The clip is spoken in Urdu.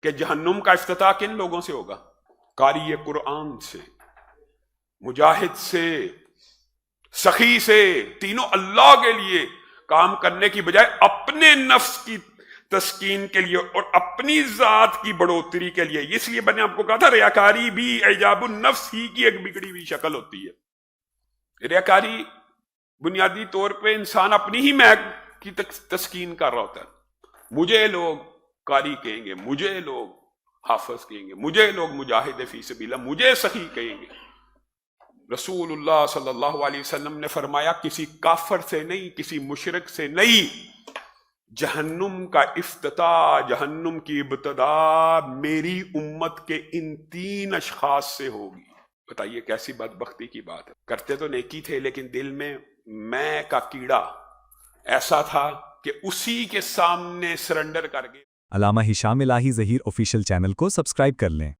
کہ جہنم کا افتتاح کن لوگوں سے ہوگا؟ قاری قرآن سے، مجاہد سے، سخی سے، تینوں اللہ کے لیے کام کرنے کی بجائے اپنے نفس کی تسکین کے لیے اور اپنی ذات کی بڑھوتری کے لیے. اس لیے میں نے آپ کو کہا تھا ریاکاری بھی اعجاب النفس ہی کی ایک بگڑی ہوئی شکل ہوتی ہے. ریاکاری بنیادی طور پہ انسان اپنی ہی محک کی تسکین کر رہا ہوتا ہے. مجھے لوگ قاری کہیں گے، مجھے لوگ حافظ کہیں گے، مجھے لوگ مجاہد فی سبیل اللہ، مجھے سخی کہیں گے. رسول اللہ صلی اللہ علیہ وسلم نے فرمایا کسی کافر سے نہیں، کسی مشرک سے نہیں، جہنم کا افتتاح، جہنم کی ابتدا میری امت کے ان 3 اشخاص سے ہوگی. بتائیے کیسی بدبختی کی بات ہے. کرتے تو نیکی تھے لیکن دل میں کا کیڑا ایسا تھا کہ اسی کے سامنے سرنڈر کر گئے. علامہ ہشام الہی ظہیر آفیشیل چینل کو سبسکرائب کر لیں.